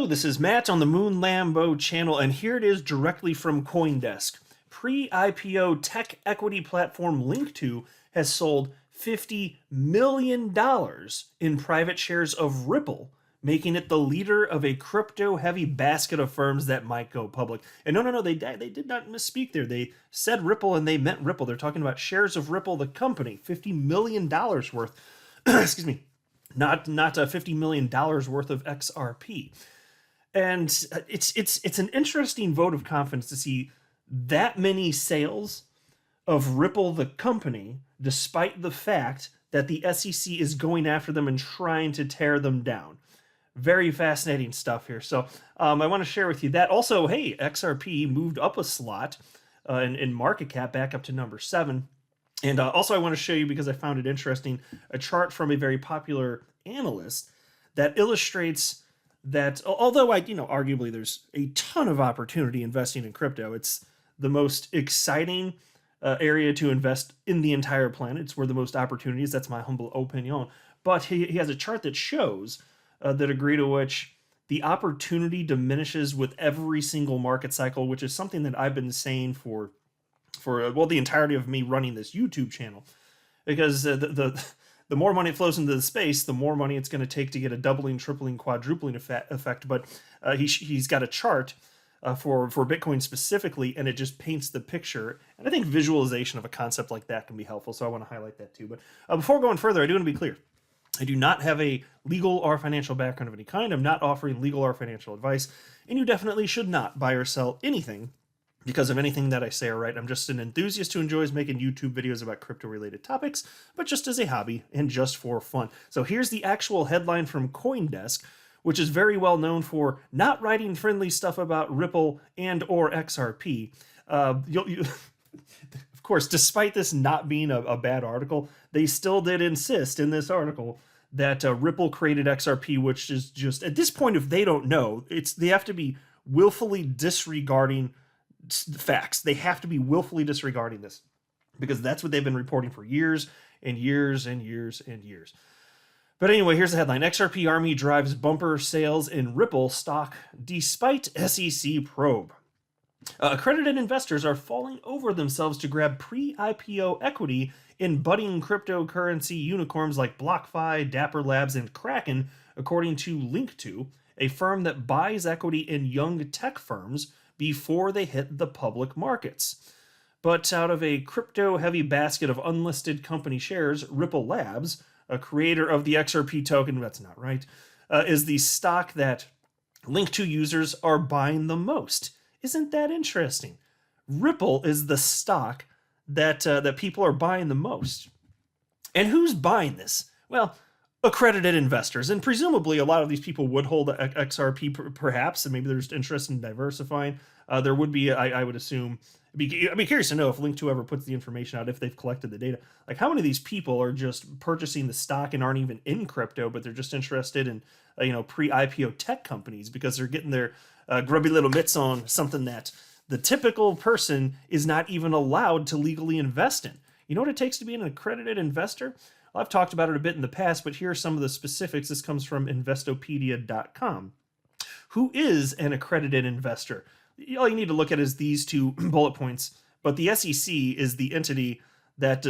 Hello, this is Matt on the Moon Lambo channel, and here it is directly from CoinDesk. Pre-IPO tech equity platform Link2 has sold $50 million in private shares of Ripple, making it the leader of a crypto-heavy basket of firms that might go public. And no, they did not misspeak there. They said Ripple and they meant Ripple. They're talking about shares of Ripple, the company, $50 million worth. Excuse me. Not $50 million worth of XRP. And it's an interesting vote of confidence to see that many sales of Ripple, the company, despite the fact that the SEC is going after them and trying to tear them down. Very fascinating stuff here. So I want to share with you that. Also, hey, XRP moved up a slot in market cap back up to number 7. And also I want to show you, because I found it interesting, a chart from a very popular analyst that illustrates that although arguably there's a ton of opportunity investing in crypto, it's the most exciting area to invest in the entire planet. It's where the most opportunities. That's my humble opinion. But he has a chart that shows the degree to which the opportunity diminishes with every single market cycle, which is something that I've been saying for the entirety of me running this YouTube channel, because the more money it flows into the space, the more money it's going to take to get a doubling, tripling, quadrupling effect. But he's got a chart for Bitcoin specifically, and it just paints the picture. And I think visualization of a concept like that can be helpful, so I want to highlight that too. But before going further, I do want to be clear. I do not have a legal or financial background of any kind. I'm not offering legal or financial advice, and you definitely should not buy or sell anything because of anything that I say or write. I'm just an enthusiast who enjoys making YouTube videos about crypto-related topics, but just as a hobby and just for fun. So here's the actual headline from CoinDesk, which is very well known for not writing friendly stuff about Ripple and or XRP. Of course, despite this not being a bad article, they still did insist in this article that Ripple created XRP, which is just, at this point, if they don't know, they have to be willfully disregarding facts. They have to be willfully disregarding this, because that's what they've been reporting for years and years and years and years. But anyway, here's the headline. XRP Army drives bumper sales in Ripple stock despite SEC probe. Accredited investors are falling over themselves to grab pre-IPO equity in budding cryptocurrency unicorns like BlockFi, Dapper Labs, and Kraken, according to Link2, a firm that buys equity in young tech firms before they hit the public markets. But out of a crypto-heavy basket of unlisted company shares, Ripple Labs, a creator of the XRP token, that's not right, is the stock that Link2 users are buying the most. Isn't that interesting? Ripple is the stock that people are buying the most. And who's buying this? Well, accredited investors. And presumably a lot of these people would hold XRP perhaps, and maybe they're just interested in diversifying. There would be, I would assume, I'd be curious to know if Link2 ever puts the information out, if they've collected the data. Like, how many of these people are just purchasing the stock and aren't even in crypto, but they're just interested in, pre-IPO tech companies because they're getting their grubby little mitts on something that the typical person is not even allowed to legally invest in. You know what it takes to be an accredited investor? Well, I've talked about it a bit in the past, but here are some of the specifics. This comes from Investopedia.com. Who is an accredited investor? All you need to look at is these two bullet points, but the SEC is the entity that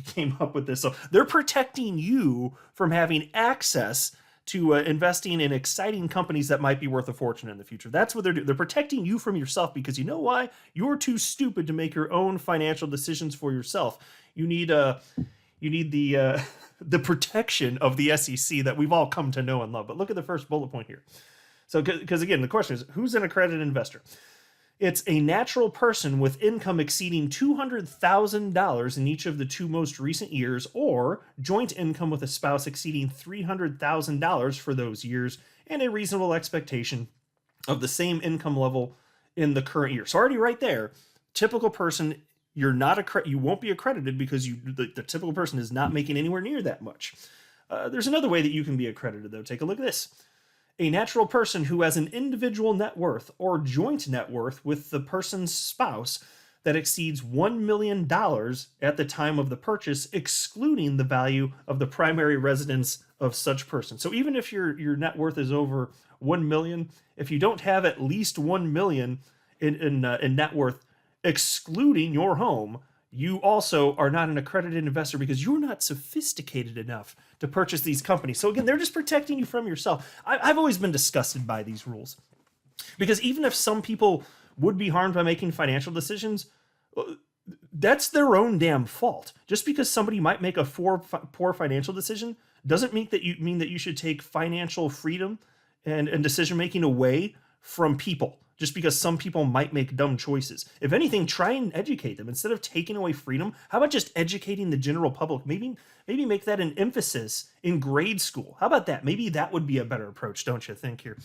came up with this. So they're protecting you from having access to investing in exciting companies that might be worth a fortune in the future. That's what they're doing. They're protecting you from yourself, because you know why? You're too stupid to make your own financial decisions for yourself. You need the protection of the SEC that we've all come to know and love. But look at the first bullet point here. So, because again, the question is, who's an accredited investor? It's a natural person with income exceeding $200,000 in each of the 2 most recent years, or joint income with a spouse exceeding $300,000 for those years, and a reasonable expectation of the same income level in the current year. So already right there, typical person, you won't be accredited because the typical person is not making anywhere near that much. There's another way that you can be accredited, though. Take a look at this. A natural person who has an individual net worth or joint net worth with the person's spouse that exceeds $1 million at the time of the purchase, excluding the value of the primary residence of such person. So even if your net worth is over 1 million, if you don't have at least 1 million in net worth, excluding your home, you also are not an accredited investor because you're not sophisticated enough to purchase these companies. So again, they're just protecting you from yourself. I've always been disgusted by these rules because even if some people would be harmed by making financial decisions, that's their own damn fault. Just because somebody might make a poor financial decision doesn't mean that you should take financial freedom and decision making away from people just because some people might make dumb choices. If anything, try and educate them. Instead of taking away freedom, how about just educating the general public? Maybe make that an emphasis in grade school. How about that? Maybe that would be a better approach, don't you think here?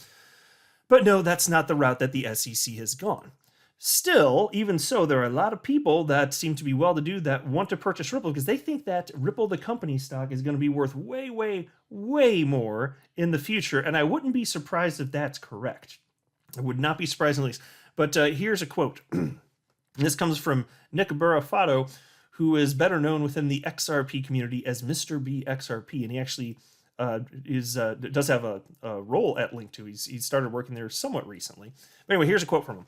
But no, that's not the route that the SEC has gone. Still, even so, there are a lot of people that seem to be well-to-do that want to purchase Ripple because they think that Ripple, the company stock, is going to be worth way, way, way more in the future. And I wouldn't be surprised if that's correct. I would not be surprised in the least. But here's a quote. This comes from Nick Barafato, who is better known within the XRP community as Mr. B XRP. And he actually does have a role at Link2. He started working there somewhat recently. But anyway, here's a quote from him.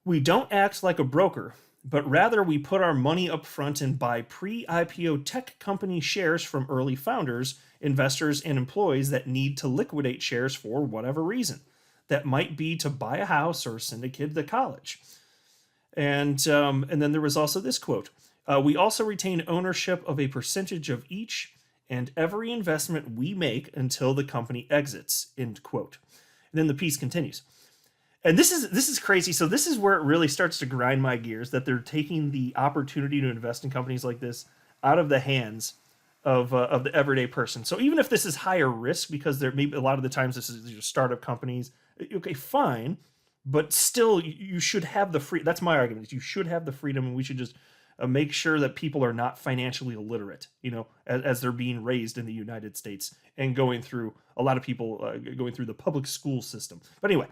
"We don't act like a broker, but rather we put our money up front and buy pre-IPO tech company shares from early founders, investors, and employees that need to liquidate shares for whatever reason. That might be to buy a house or send a kid to college." And then there was also this quote. "We also retain ownership of a percentage of each and every investment we make until the company exits," end quote. And then the piece continues. And this is crazy. So this is where it really starts to grind my gears that they're taking the opportunity to invest in companies like this out of the hands of the everyday person. So even if this is higher risk, because there maybe a lot of the times this is startup companies, okay, fine, but still you should have the free. That's my argument. Is you should have the freedom, and we should just make sure that people are not financially illiterate, as they're being raised in the United States and going through a lot of people going through the public school system. But anyway.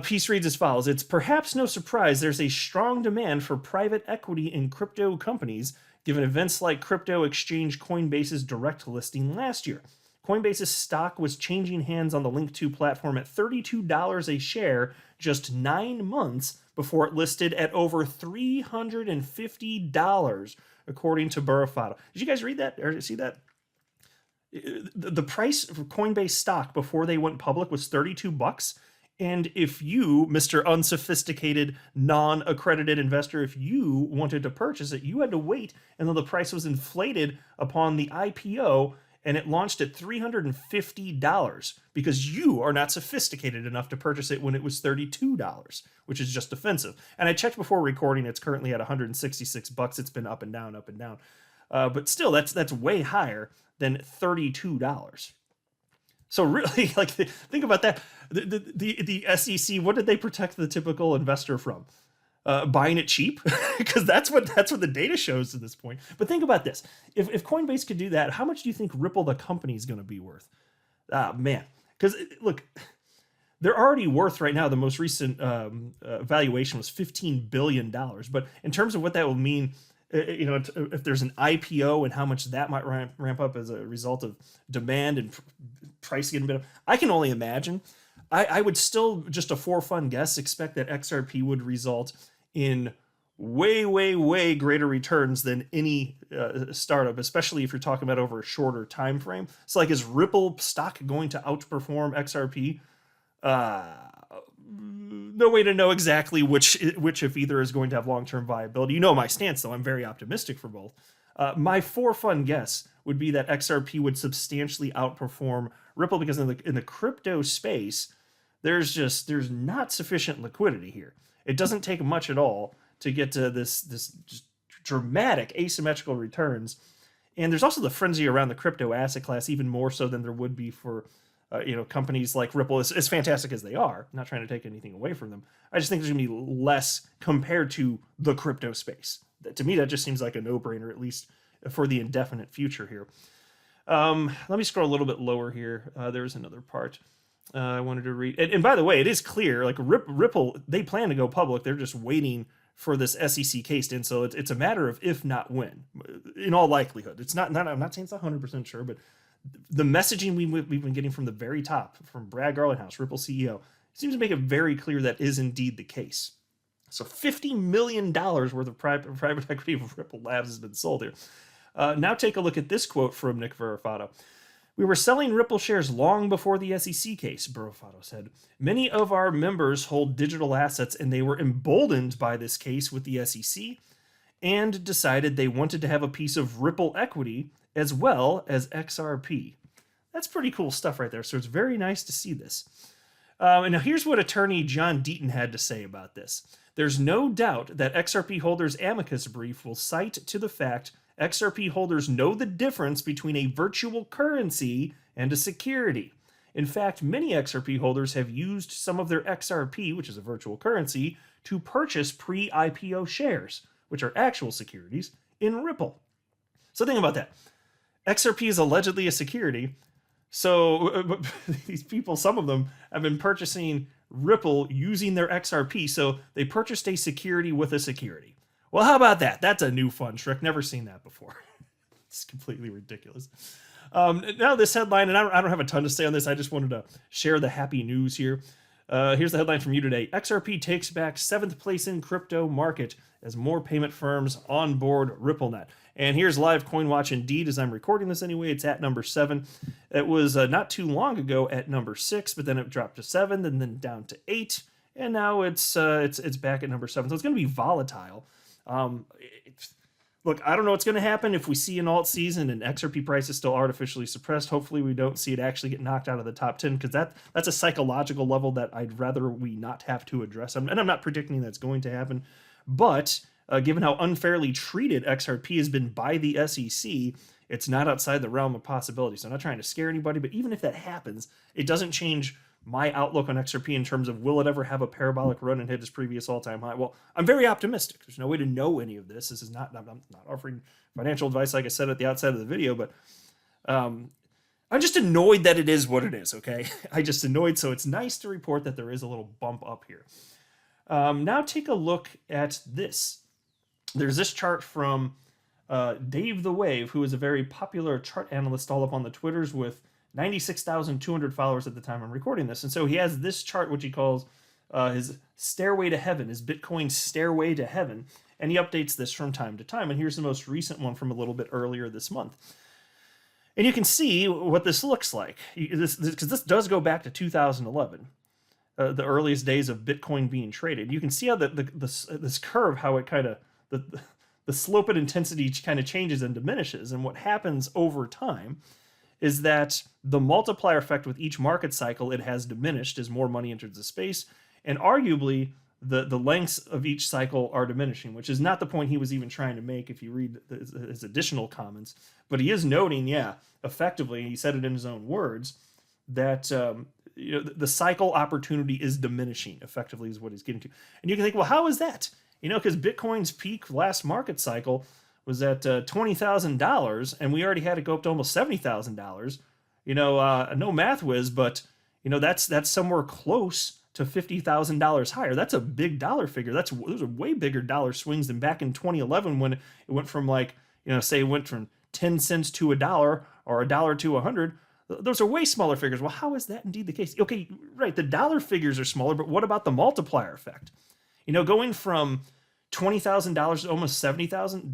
Piece reads as follows. "It's perhaps no surprise there's a strong demand for private equity in crypto companies, given events like crypto exchange Coinbase's direct listing last year. Coinbase's stock was changing hands on the Link2 platform at $32 a share just 9 months before it listed at over $350, according to Barafato." Did you guys read that or see that? The price for Coinbase stock before they went public was $32. And if you, Mr. Unsophisticated, non-accredited investor, if you wanted to purchase it, you had to wait until the price was inflated upon the IPO, and it launched at $350 because you are not sophisticated enough to purchase it when it was $32, which is just offensive. And I checked before recording; it's currently at $166. It's been up and down, up and down, but still, that's way higher than $32. So really, think about that. The SEC, what did they protect the typical investor from? Buying it cheap, because that's what the data shows at this point. But think about this: if Coinbase could do that, how much do you think Ripple, the company, is going to be worth? Man, because look, they're already worth right now. The most recent valuation was $15 billion. But in terms of what that will mean, if there's an IPO and how much that might ramp up as a result of demand and price getting better, I can only imagine. I would still, just a for fun guess, expect that XRP would result in way, way, way greater returns than any startup, especially if you're talking about over a shorter time frame. So, is Ripple stock going to outperform XRP? No way to know exactly which, if either, is going to have long-term viability. You know my stance, though. I'm very optimistic for both. My for fun guess would be that XRP would substantially outperform Ripple because in the crypto space, there's not sufficient liquidity here. It doesn't take much at all to get to this just dramatic asymmetrical returns. And there's also the frenzy around the crypto asset class, even more so than there would be for companies like Ripple. As fantastic as they are, I'm not trying to take anything away from them. I just think there's going to be less compared to the crypto space. To me, that just seems like a no-brainer, at least for the indefinite future here. Let me scroll a little bit lower here. There's another part I wanted to read. And by the way, it is clear, Ripple, they plan to go public. They're just waiting for this SEC case to end. So it's a matter of if, not when, in all likelihood. It's not I'm not saying it's 100% sure, but The messaging we've been getting from the very top, from Brad Garlinghouse, Ripple CEO, seems to make it very clear that is indeed the case. So $50 million worth of private equity of Ripple Labs has been sold here. Now take a look at this quote from Nick Verifato. We were selling Ripple shares long before the SEC case, Verifato said. Many of our members hold digital assets and they were emboldened by this case with the SEC and decided they wanted to have a piece of Ripple equity as well as XRP. That's pretty cool stuff right there. So it's very nice to see this. And now here's what attorney John Deaton had to say about this. There's no doubt that XRP holders' amicus brief will cite to the fact XRP holders know the difference between a virtual currency and a security. In fact, many XRP holders have used some of their XRP, which is a virtual currency, to purchase pre-IPO shares, which are actual securities, in Ripple. So think about that. XRP is allegedly a security. So these people, some of them, have been purchasing Ripple using their XRP. So they purchased a security with a security. Well, how about that? That's a new fun trick. Never seen that before. It's completely ridiculous. Now this headline, and I don't have a ton to say on this. I just wanted to share the happy news here. Here's the headline from you today. XRP takes back 7th place in crypto market as more payment firms onboard RippleNet. And here's live CoinWatch indeed as I'm recording this anyway. It's at number 7. It was not too long ago at number 6, but then it dropped to 7 and then down to 8. And now it's back at number 7. So it's going to be volatile. Look, I don't know what's going to happen if we see an alt season and XRP price is still artificially suppressed. Hopefully we don't see it actually get knocked out of the top 10 because that's a psychological level that I'd rather we not have to address. And I'm not predicting that's going to happen. But given how unfairly treated XRP has been by the SEC, it's not outside the realm of possibility. So I'm not trying to scare anybody, but even if that happens, it doesn't change my outlook on XRP in terms of will it ever have a parabolic run and hit its previous all-time high. Well, I'm very optimistic. There's no way to know any of this. This is not, I'm not offering financial advice like I said at the outset of the video, but I'm just annoyed that it is what it is, okay? I just annoyed, so it's nice to report that there is a little bump up here. Now take a look at this. There's this chart from Dave the Wave, who is a very popular chart analyst all up on the Twitters with 96,200 followers at the time I'm recording this. And so he has this chart, which he calls his stairway to heaven, his Bitcoin stairway to heaven. And he updates this from time to time. And here's the most recent one from a little bit earlier this month. And you can see what this looks like. Because this does go back to 2011, the earliest days of Bitcoin being traded. You can see how this curve, how it kind of, the slope and intensity kind of changes and diminishes. And what happens over time is that the multiplier effect with each market cycle, it has diminished as more money enters the space. And arguably, the lengths of each cycle are diminishing, which is not the point he was even trying to make if you read his additional comments. But he is noting, yeah, effectively, he said it in his own words, that the cycle opportunity is diminishing, effectively, is what he's getting to. And you can think, well, how is that? Because Bitcoin's peak last market cycle was at $20,000, and we already had it go up to almost $70,000. No math whiz, but that's somewhere close to $50,000 higher. That's a big dollar figure. Those are way bigger dollar swings than back in 2011 when it went from say it went from 10 cents to $1 or $1 to 100. Those are way smaller figures. Well, how is that indeed the case? Okay, right, the dollar figures are smaller, but what about the multiplier effect? Going from $20,000 to almost $70,000,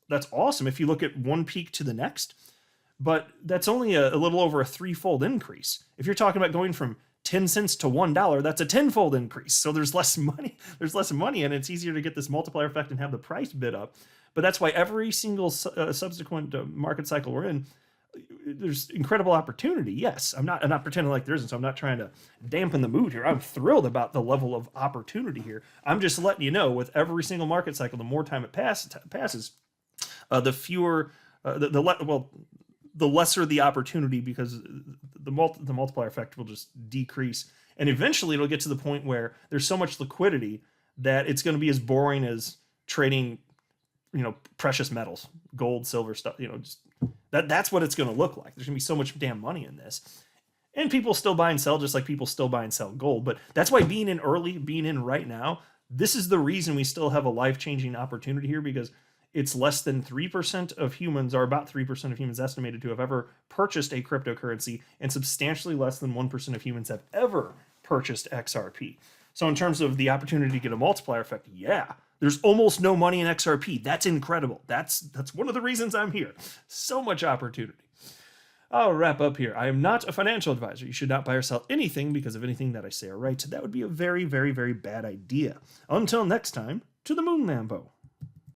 that's awesome if you look at one peak to the next, but that's only a little over a 3-fold increase. If you're talking about going from 10 cents to $1, that's a 10-fold increase. So there's less money, and it's easier to get this multiplier effect and have the price bid up. But that's why every single subsequent market cycle we're in, there's incredible opportunity. Yes, I'm not pretending like there isn't, so I'm not trying to dampen the mood here. I'm thrilled about the level of opportunity here. I'm just letting you know, with every single market cycle, the more time it passes, the fewer, the lesser the opportunity, because the multiplier effect will just decrease, and eventually it'll get to the point where there's so much liquidity that it's going to be as boring as trading, precious metals, gold, silver stuff. Just that's what it's going to look like. There's going to be so much damn money in this, and people still buy and sell, just like people still buy and sell gold. But that's why being in right now, this is the reason we still have a life-changing opportunity here, because It's less than 3% of humans, or about 3% of humans estimated to have ever purchased a cryptocurrency, and substantially less than 1% of humans have ever purchased XRP. So in terms of the opportunity to get a multiplier effect, yeah, there's almost no money in XRP. That's incredible. That's one of the reasons I'm here. So much opportunity. I'll wrap up here. I am not a financial advisor. You should not buy or sell anything because of anything that I say or write. That would be a very, very, very bad idea. Until next time, to the moon, Lambo.